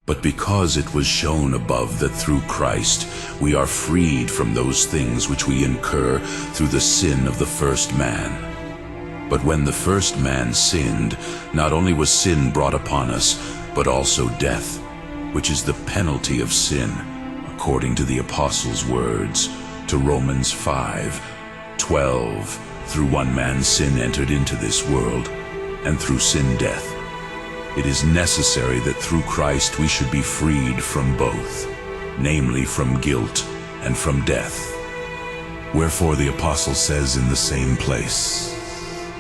But because it was shown above that through Christ we are freed from those things which we incur through the sin of the first man. But when the first man sinned, not only was sin brought upon us, but also death, which is the penalty of sin, according to the Apostles' words, to Romans 5:12. Through one man sin entered into this world, and through sin death. It is necessary that through Christ we should be freed from both, namely from guilt and from death. Wherefore the Apostle says in the same place,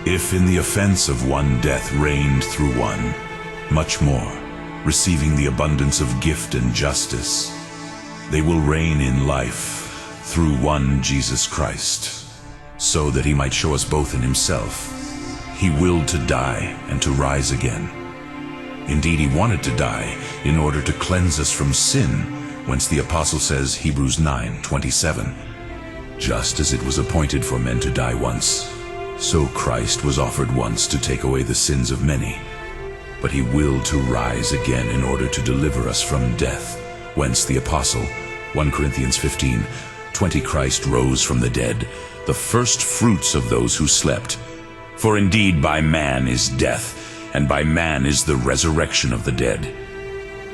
"If in the offense of one death reigned through one, much more, receiving the abundance of gift and justice, they will reign in life through one Jesus Christ, so that he might show us both in himself. He willed to die and to rise again. Indeed, he wanted to die in order to cleanse us from sin, whence the Apostle says, Hebrews 9:27, just as it was appointed for men to die once, so Christ was offered once to take away the sins of many. But he willed to rise again in order to deliver us from death, whence the Apostle, 1 Corinthians 15:20, Christ rose from the dead, the first fruits of those who slept. For indeed by man is death, and by man is the resurrection of the dead.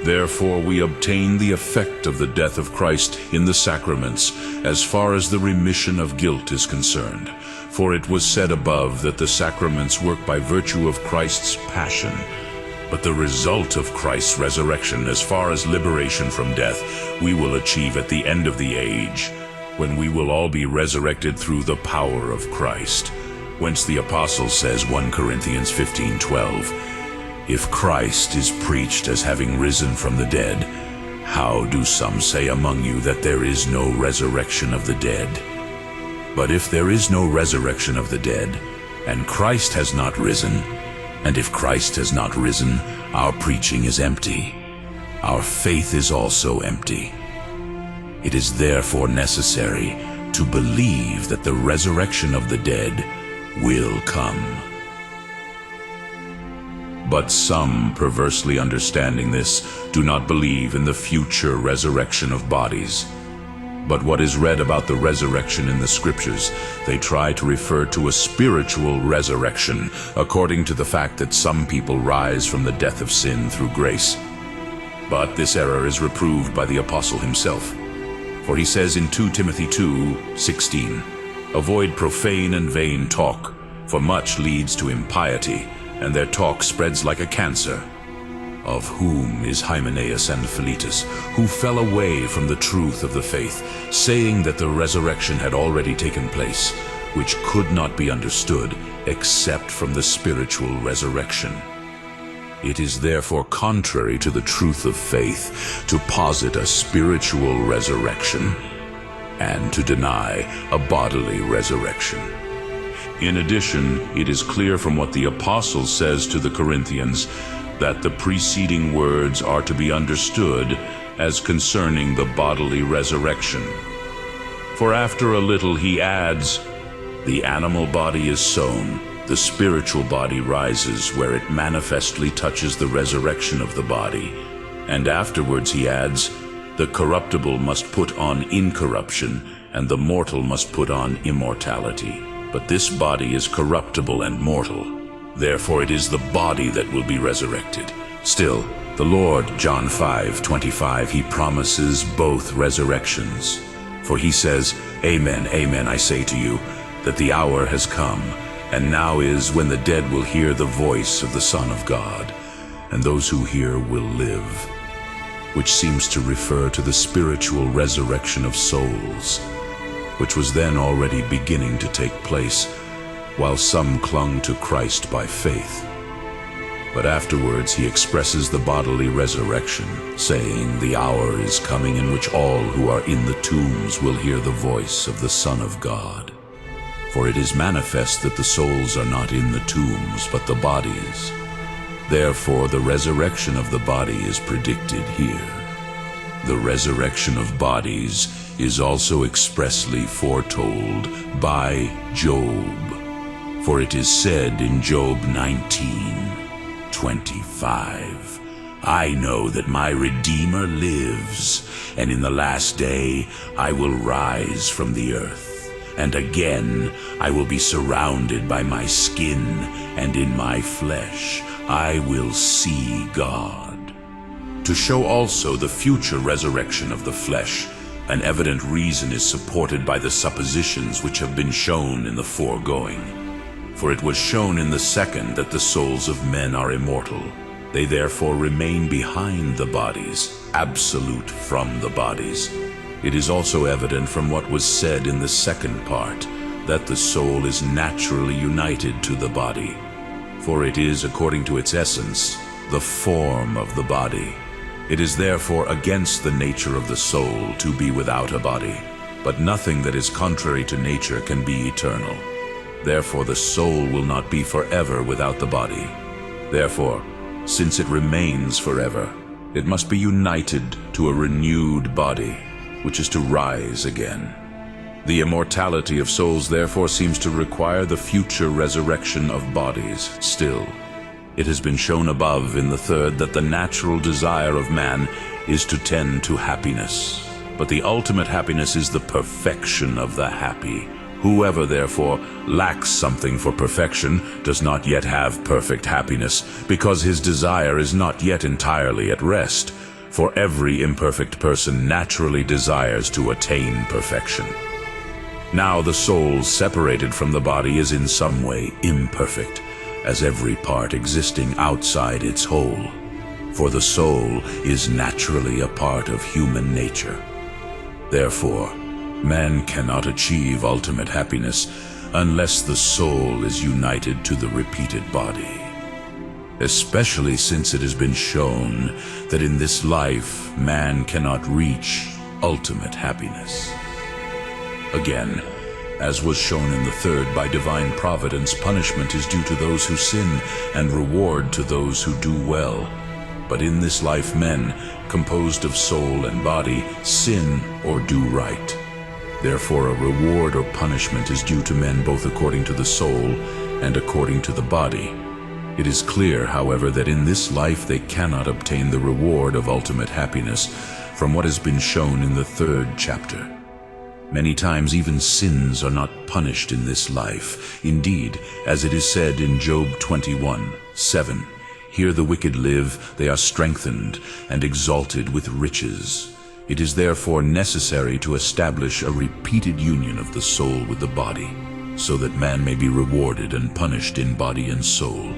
Therefore we obtain the effect of the death of Christ in the sacraments, as far as the remission of guilt is concerned. For it was said above that the sacraments work by virtue of Christ's passion. But the result of Christ's resurrection, as far as liberation from death, we will achieve at the end of the age, when we will all be resurrected through the power of Christ. Whence the Apostle says, 1 Corinthians 15:12, if Christ is preached as having risen from the dead, how do some say among you that there is no resurrection of the dead? But if there is no resurrection of the dead, and Christ has not risen, and if Christ has not risen, our preaching is empty, our faith is also empty. It is therefore necessary to believe that the resurrection of the dead will come. But some, perversely understanding this, do not believe in the future resurrection of bodies. But what is read about the resurrection in the Scriptures, they try to refer to a spiritual resurrection, according to the fact that some people rise from the death of sin through grace. But this error is reproved by the Apostle himself. For he says in 2 Timothy 2:16, avoid profane and vain talk, for much leads to impiety, and their talk spreads like a cancer. Of whom is Hymenaeus and Philetus, who fell away from the truth of the faith, saying that the resurrection had already taken place, which could not be understood except from the spiritual resurrection. It is therefore contrary to the truth of faith to posit a spiritual resurrection, and to deny a bodily resurrection. In addition, it is clear from what the Apostle says to the Corinthians that the preceding words are to be understood as concerning the bodily resurrection. For after a little he adds, the animal body is sown, the spiritual body rises where it manifestly touches the resurrection of the body. And afterwards he adds, the corruptible must put on incorruption, and the mortal must put on immortality. But this body is corruptible and mortal. Therefore it is the body that will be resurrected. Still, the Lord, John 5:25, he promises both resurrections. For he says, Amen, amen, I say to you, that the hour has come, and now is when the dead will hear the voice of the Son of God, and those who hear will live. Which seems to refer to the spiritual resurrection of souls, which was then already beginning to take place, while some clung to Christ by faith. But afterwards he expresses the bodily resurrection, saying, the hour is coming in which all who are in the tombs will hear the voice of the Son of God. For it is manifest that the souls are not in the tombs, but the bodies. Therefore the resurrection of the body is predicted here. The resurrection of bodies is also expressly foretold by Job. For it is said in Job 19:25, I know that my Redeemer lives, and in the last day I will rise from the earth, and again I will be surrounded by my skin, and in my flesh I will see God. To show also the future resurrection of the flesh, an evident reason is supported by the suppositions which have been shown in the foregoing. For it was shown in the second that the souls of men are immortal. They therefore remain behind the bodies, absolute from the bodies. It is also evident from what was said in the second part, that the soul is naturally united to the body. For it is, according to its essence, the form of the body. It is therefore against the nature of the soul to be without a body, but nothing that is contrary to nature can be eternal. Therefore the soul will not be forever without the body. Therefore, since it remains forever, it must be united to a renewed body, which is to rise again. The immortality of souls therefore seems to require the future resurrection of bodies still. It has been shown above in the third that the natural desire of man is to tend to happiness. But the ultimate happiness is the perfection of the happy. Whoever, therefore, lacks something for perfection does not yet have perfect happiness, because his desire is not yet entirely at rest. For every imperfect person naturally desires to attain perfection. Now the soul separated from the body is in some way imperfect, as every part existing outside its whole. For the soul is naturally a part of human nature. Therefore, man cannot achieve ultimate happiness unless the soul is united to the repeated body. Especially since it has been shown that in this life man cannot reach ultimate happiness. Again, as was shown in the third, by divine providence, punishment is due to those who sin, and reward to those who do well. But in this life men, composed of soul and body, sin or do right. Therefore a reward or punishment is due to men both according to the soul and according to the body. It is clear, however, that in this life they cannot obtain the reward of ultimate happiness, from what has been shown in the third chapter. Many times even sins are not punished in this life. Indeed, as it is said in Job 21:7, "Here the wicked live, they are strengthened and exalted with riches." It is therefore necessary to establish a repeated union of the soul with the body, so that man may be rewarded and punished in body and soul.